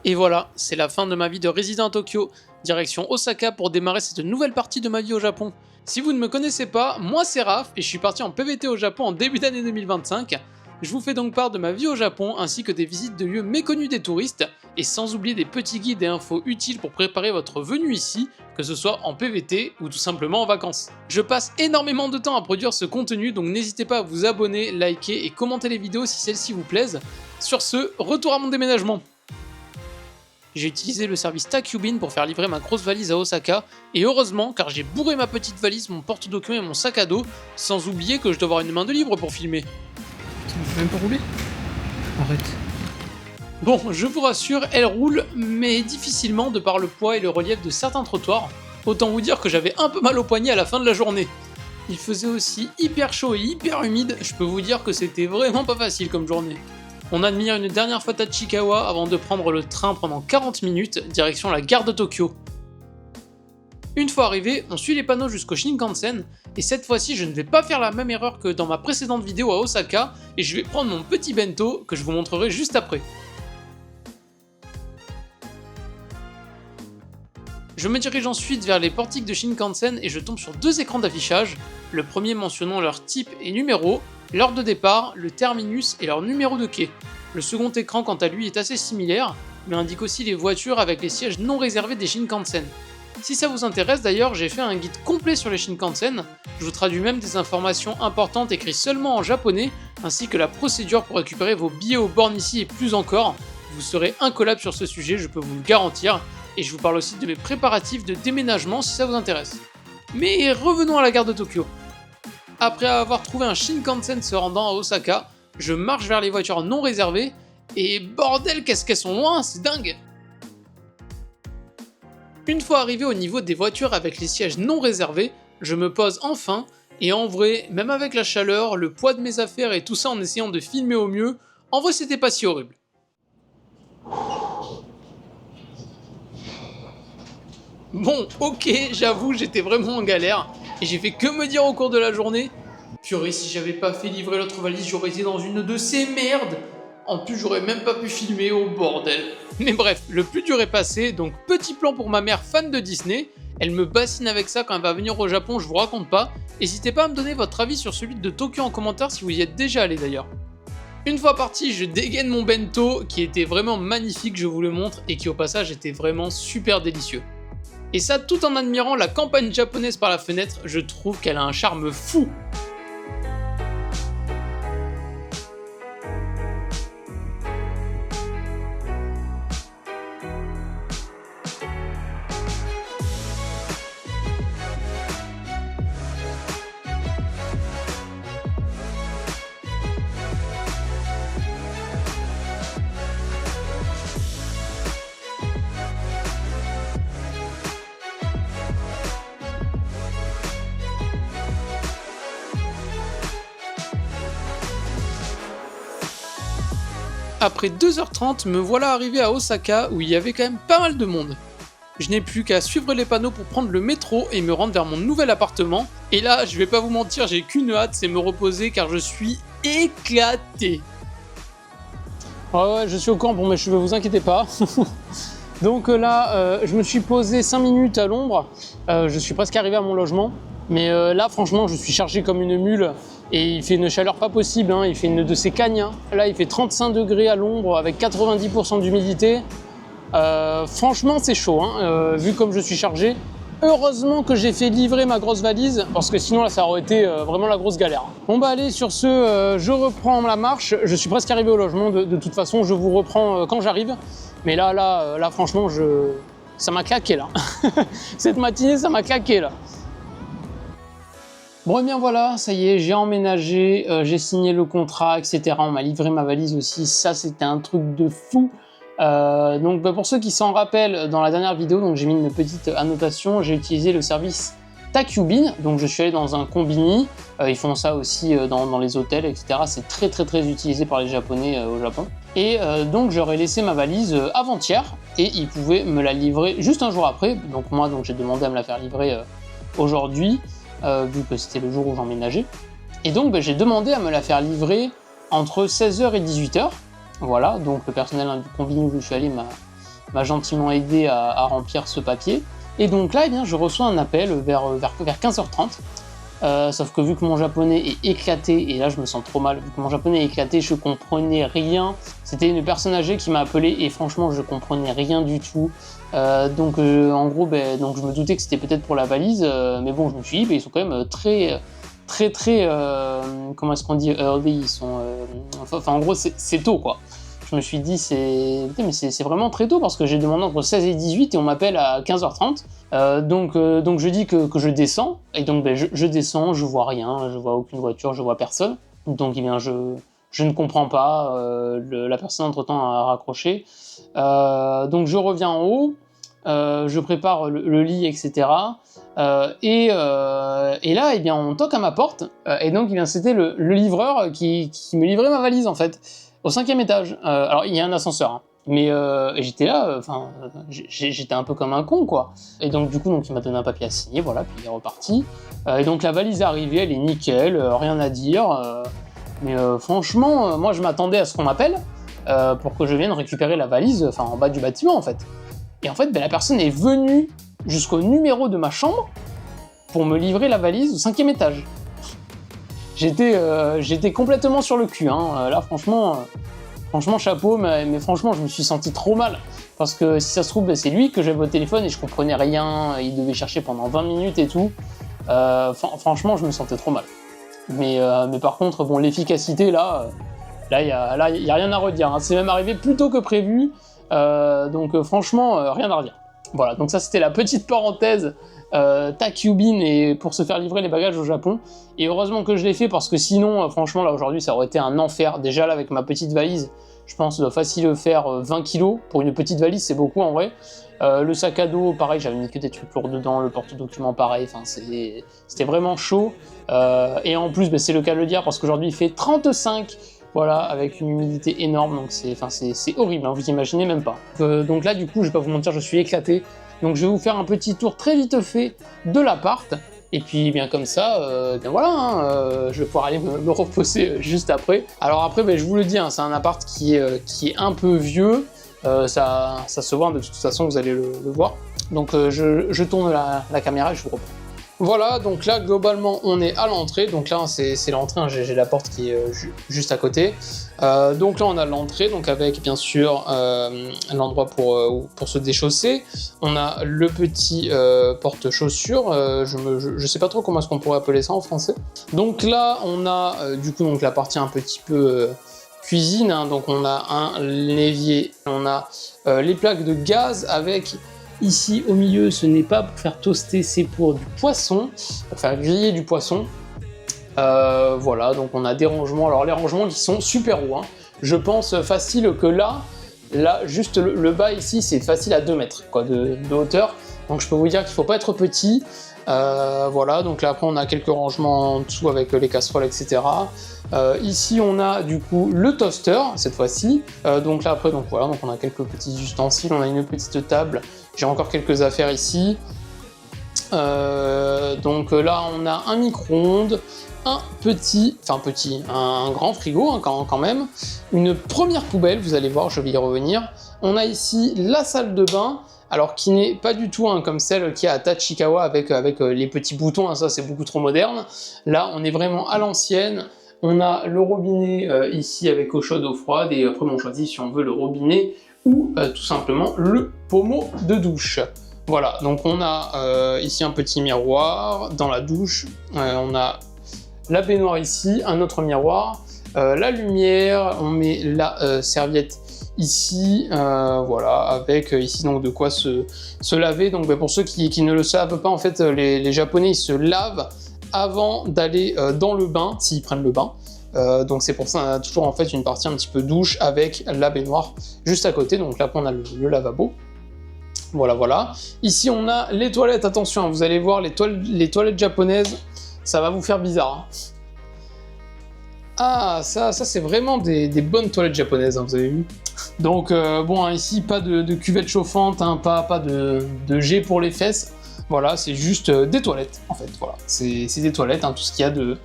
Et voilà, c'est la fin de ma vie de résident à Tokyo, direction Osaka pour démarrer cette nouvelle partie de ma vie au Japon. Si vous ne me connaissez pas, moi c'est Raph et je suis parti en PVT au Japon en début d'année 2025. Je vous fais donc part de ma vie au Japon ainsi que des visites de lieux méconnus des touristes et sans oublier des petits guides et infos utiles pour préparer votre venue ici, que ce soit en PVT ou tout simplement en vacances. Je passe énormément de temps à produire ce contenu donc n'hésitez pas à vous abonner, liker et commenter les vidéos si celles-ci vous plaisent. Sur ce, retour à mon déménagement. J'ai utilisé le service Takubin pour faire livrer ma grosse valise à Osaka, et heureusement car j'ai bourré ma petite valise, mon porte-documents et mon sac à dos, sans oublier que je dois avoir une main de libre pour filmer. Ça ne peut même pas rouler? Arrête. Bon, je vous rassure, elle roule, mais difficilement de par le poids et le relief de certains trottoirs. Autant vous dire que j'avais un peu mal au poignet à la fin de la journée. Il faisait aussi hyper chaud et hyper humide, je peux vous dire que c'était vraiment pas facile comme journée. On admire une dernière fois Tachikawa avant de prendre le train pendant 40 minutes, direction la gare de Tokyo. Une fois arrivé, on suit les panneaux jusqu'au Shinkansen, et cette fois-ci je ne vais pas faire la même erreur que dans ma précédente vidéo à Osaka, et je vais prendre mon petit bento que je vous montrerai juste après. Je me dirige ensuite vers les portiques de Shinkansen et je tombe sur deux écrans d'affichage, le premier mentionnant leur type et numéro, l'heure de départ, le terminus et leur numéro de quai. Le second écran quant à lui est assez similaire, mais indique aussi les voitures avec les sièges non réservés des Shinkansen. Si ça vous intéresse d'ailleurs, j'ai fait un guide complet sur les Shinkansen, je vous traduis même des informations importantes écrites seulement en japonais, ainsi que la procédure pour récupérer vos billets aux bornes ici et plus encore. Vous serez incollable sur ce sujet, je peux vous le garantir, et je vous parle aussi de mes préparatifs de déménagement si ça vous intéresse. Mais revenons à la gare de Tokyo. Après avoir trouvé un Shinkansen se rendant à Osaka, je marche vers les voitures non réservées, et bordel qu'est-ce qu'elles sont loin, c'est dingue! Une fois arrivé au niveau des voitures avec les sièges non réservés, je me pose enfin, et en vrai, même avec la chaleur, le poids de mes affaires et tout ça en essayant de filmer au mieux, en vrai c'était pas si horrible. Bon, ok, j'avoue, j'étais vraiment en galère, et j'ai fait que me dire au cours de la journée, purée, si j'avais pas fait livrer l'autre valise, j'aurais été dans une de ces merdes. En plus, j'aurais même pas pu filmer, au bordel. Mais bref, le plus dur est passé, donc petit plan pour ma mère fan de Disney, elle me bassine avec ça quand elle va venir au Japon, je vous raconte pas, n'hésitez pas à me donner votre avis sur celui de Tokyo en commentaire si vous y êtes déjà allé d'ailleurs. Une fois parti, je dégaine mon bento, qui était vraiment magnifique, je vous le montre, et qui au passage était vraiment super délicieux. Et ça tout en admirant la campagne japonaise par la fenêtre, je trouve qu'elle a un charme fou. Après 2h30, me voilà arrivé à Osaka où il y avait quand même pas mal de monde. Je n'ai plus qu'à suivre les panneaux pour prendre le métro et me rendre vers mon nouvel appartement. Et là, je vais pas vous mentir, j'ai qu'une hâte, c'est me reposer car je suis éclaté. Ouais, je suis au courant pour mes cheveux, vous inquiétez pas. Donc là, je me suis posé 5 minutes à l'ombre. Je suis presque arrivé à mon logement. Mais là, franchement, je suis chargé comme une mule. Et il fait une chaleur pas possible, hein. Il fait une de ces cagnes. Hein. Là, il fait 35 degrés à l'ombre avec 90% d'humidité. Franchement, c'est chaud, hein. Vu comme je suis chargé. Heureusement que j'ai fait livrer ma grosse valise, parce que sinon, là, ça aurait été vraiment la grosse galère. Bon, bah allez, sur ce, je reprends la marche. Je suis presque arrivé au logement. De toute façon, je vous reprends quand j'arrive. Mais là, franchement, ça m'a claqué, là. Cette matinée, ça m'a claqué, là. Bon et bien voilà, ça y est, j'ai emménagé, j'ai signé le contrat, etc. On m'a livré ma valise aussi, ça c'était un truc de fou. Donc pour ceux qui s'en rappellent, dans la dernière vidéo, donc j'ai mis une petite annotation, j'ai utilisé le service Takubin, donc je suis allé dans un combini, ils font ça aussi dans les hôtels, etc. C'est très utilisé par les Japonais au Japon. Et donc j'aurais laissé ma valise avant-hier, et ils pouvaient me la livrer juste un jour après, donc moi j'ai demandé à me la faire livrer aujourd'hui. Vu que c'était le jour où j'emménageais. Et donc j'ai demandé à me la faire livrer entre 16h et 18h. Voilà, donc le personnel du combini où je suis allé m'a gentiment aidé à remplir ce papier. Et donc là, eh bien, je reçois un appel vers 15h30. Sauf que vu que mon japonais est éclaté, et là je me sens trop mal, vu que mon japonais est éclaté, je comprenais rien. C'était une personne âgée qui m'a appelé et franchement je comprenais rien du tout. Donc en gros, donc je me doutais que c'était peut-être pour la valise, mais bon, je me suis dit, ils sont quand même très, comment est-ce qu'on dit, early, ils sont, enfin en gros c'est tôt quoi. Je me suis dit, mais c'est vraiment très tôt parce que j'ai demandé entre 16 et 18 et on m'appelle à 15h30. Donc je dis que je descends, et donc je descends, je vois rien, je vois aucune voiture, je vois personne. Donc eh bien, je ne comprends pas, la personne entre-temps a raccroché. Donc je reviens en haut, je prépare le lit, etc. Et là, eh bien, on toque à ma porte, et donc eh bien, c'était le livreur qui me livrait ma valise en fait. Au 5e étage. Alors, il y a un ascenseur, hein. Mais j'étais là, j'étais un peu comme un con, quoi. Et donc, du coup, il m'a donné un papier à signer, voilà, puis il est reparti. Et donc, la valise est arrivée, elle est nickel, rien à dire. Mais franchement, moi, je m'attendais à ce qu'on m'appelle pour que je vienne récupérer la valise, en bas du bâtiment, en fait. Et en fait, la personne est venue jusqu'au numéro de ma chambre pour me livrer la valise au 5e étage. J'étais complètement sur le cul, hein. Là, franchement, chapeau, mais franchement, je me suis senti trop mal. Parce que si ça se trouve, c'est lui que j'avais au téléphone et je comprenais rien. Il devait chercher pendant 20 minutes et tout. Franchement, je me sentais trop mal. Mais par contre, bon, l'efficacité, là, il y a rien à redire, hein. C'est même arrivé plus tôt que prévu. Donc, franchement, rien à redire. Voilà, donc ça, c'était la petite parenthèse. Takyubin et pour se faire livrer les bagages au Japon, et heureusement que je l'ai fait parce que sinon franchement là aujourd'hui ça aurait été un enfer. Déjà là avec ma petite valise, je pense que facile faire 20 kilos pour une petite valise, c'est beaucoup en vrai. Le sac à dos pareil, j'avais mis que des trucs lourds dedans, le porte-documents pareil, c'était vraiment chaud. Et en plus c'est le cas de le dire parce qu'aujourd'hui il fait 35, voilà, avec une humidité énorme, donc c'est horrible, hein, vous imaginez même pas. Donc là du coup je vais pas vous mentir, je suis éclaté. Donc je vais vous faire un petit tour très vite fait de l'appart, et puis bien comme ça, bien voilà, hein, je vais pouvoir aller me reposer juste après. Alors après, je vous le dis, hein, c'est un appart qui est un peu vieux, ça se voit, de toute façon vous allez le voir. Donc je tourne la caméra et je vous reprends. Voilà, donc là globalement on est à l'entrée, donc là c'est l'entrée, hein, j'ai la porte qui est juste à côté. Donc là on a l'entrée, donc avec bien sûr l'endroit pour se déchausser. On a le petit porte-chaussures, je sais pas trop comment est-ce qu'on pourrait appeler ça en français. Donc là on a du coup donc la partie un petit peu cuisine, hein, donc on a un évier, on a les plaques de gaz avec... Ici au milieu, ce n'est pas pour faire toaster, c'est pour du poisson, pour faire griller du poisson. Voilà, donc on a des rangements. Alors les rangements qui sont super hauts, hein. Je pense facile que là juste le bas ici, c'est facile à 2 mètres quoi, de hauteur. Donc je peux vous dire qu'il ne faut pas être petit. Voilà, donc là après on a quelques rangements en dessous avec les casseroles, etc. Ici on a du coup le toaster cette fois-ci. Donc là après, donc voilà, donc on a quelques petits ustensiles, on a une petite table. J'ai encore quelques affaires ici. Donc là on a un micro-ondes, un grand frigo, hein, quand même, une première poubelle, vous allez voir, je vais y revenir. On a ici la salle de bain, alors qui n'est pas du tout comme celle qui est à Tachikawa avec les petits boutons, hein, ça c'est beaucoup trop moderne. Là on est vraiment à l'ancienne. On a le robinet ici avec eau chaude, eau froide, et après on choisit si on veut le robinet ou tout simplement le pommeau de douche. Voilà, donc on a ici un petit miroir dans la douche, on a la baignoire ici, un autre miroir, la lumière, on met la serviette ici, voilà, avec ici donc de quoi se laver. Donc pour ceux qui ne le savent pas, en fait les Japonais ils se lavent avant d'aller dans le bain, s'ils prennent le bain. Donc c'est pour ça qu'on a toujours en fait une partie un petit peu douche avec la baignoire juste à côté. Donc là on a le lavabo. Voilà. Ici on a les toilettes, attention, vous allez voir les toilettes japonaises, ça va vous faire bizarre, hein. Ah, ça c'est vraiment des bonnes toilettes japonaises, hein, vous avez vu. Donc bon, hein, ici pas de cuvette chauffante, hein, pas de jet pour les fesses. Voilà, c'est juste des toilettes, en fait, voilà. C'est des toilettes, hein, tout ce qu'il y a de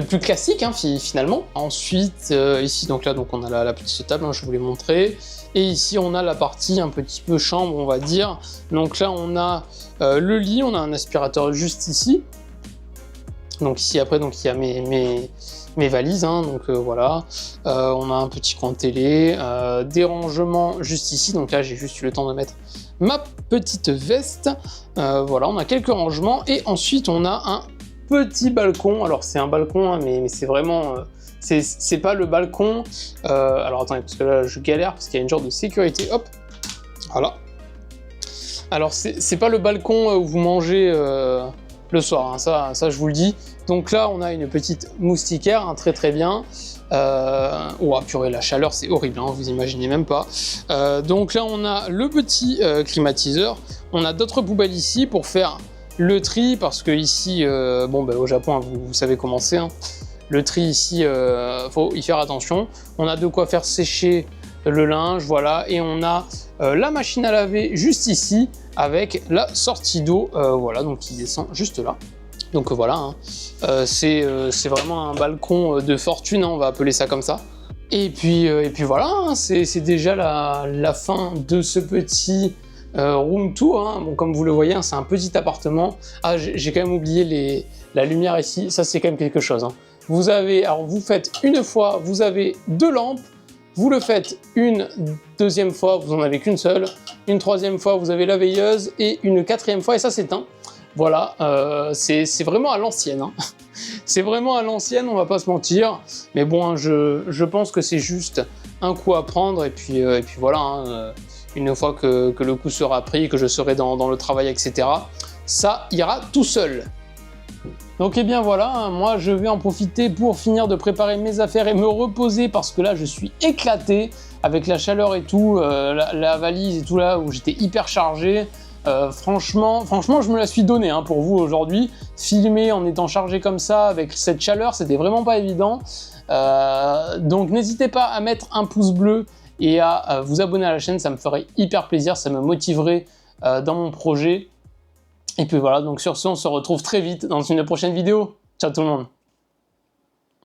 plus classique, hein, finalement. Ensuite, ici, donc là, donc on a la petite table, hein, je vous l'ai montré. Et ici, on a la partie un petit peu chambre, on va dire. Donc là, on a le lit, on a un aspirateur juste ici. Donc ici, après, donc il y a mes valises, hein, donc voilà. On a un petit coin télé, des rangements juste ici. Donc là, j'ai juste eu le temps de mettre ma petite veste. Voilà, on a quelques rangements. Et ensuite, on a un petit balcon. Alors, c'est un balcon, hein, mais c'est vraiment... c'est pas le balcon... alors, attendez, parce que là, je galère, parce qu'il y a une genre de sécurité. Hop, voilà. Alors, c'est pas le balcon où vous mangez le soir, hein, ça, je vous le dis. Donc là, on a une petite moustiquaire, hein, très très bien. Oh purée, la chaleur, c'est horrible, hein, vous imaginez même pas. Donc là, on a le petit climatiseur. On a d'autres poubelles ici pour faire le tri, parce que ici, bon, au Japon, hein, vous savez comment c'est. Hein. Le tri ici, faut y faire attention. On a de quoi faire sécher le linge, voilà. Et on a la machine à laver juste ici, avec la sortie d'eau, voilà, donc qui descend juste là. Donc voilà, hein. C'est vraiment un balcon de fortune, hein, on va appeler ça comme ça. Et puis voilà, hein, c'est déjà la fin de ce petit room tour. Hein. Bon, comme vous le voyez, hein, c'est un petit appartement. Ah, j'ai quand même oublié la lumière ici, ça c'est quand même quelque chose. Hein. Alors vous faites une fois, vous avez 2 lampes. Vous le faites une deuxième fois, vous en avez qu'une seule. Une troisième fois, vous avez la veilleuse. Et une quatrième fois, et ça s'éteint. Voilà, c'est vraiment à l'ancienne. Hein. C'est vraiment à l'ancienne, on va pas se mentir. Mais bon, hein, je pense que c'est juste un coup à prendre. Et puis voilà, hein, une fois que le coup sera pris, que je serai dans le travail, etc., ça ira tout seul. Donc et bien voilà, hein, moi je vais en profiter pour finir de préparer mes affaires et me reposer parce que là je suis éclaté avec la chaleur et tout, la valise et tout là où j'étais hyper chargé. Franchement, je me la suis donnée hein, pour vous aujourd'hui. Filmer en étant chargé comme ça avec cette chaleur, c'était vraiment pas évident. Donc n'hésitez pas à mettre un pouce bleu et à vous abonner à la chaîne, ça me ferait hyper plaisir, ça me motiverait dans mon projet. Et puis voilà, donc sur ce, on se retrouve très vite dans une prochaine vidéo. Ciao tout le monde!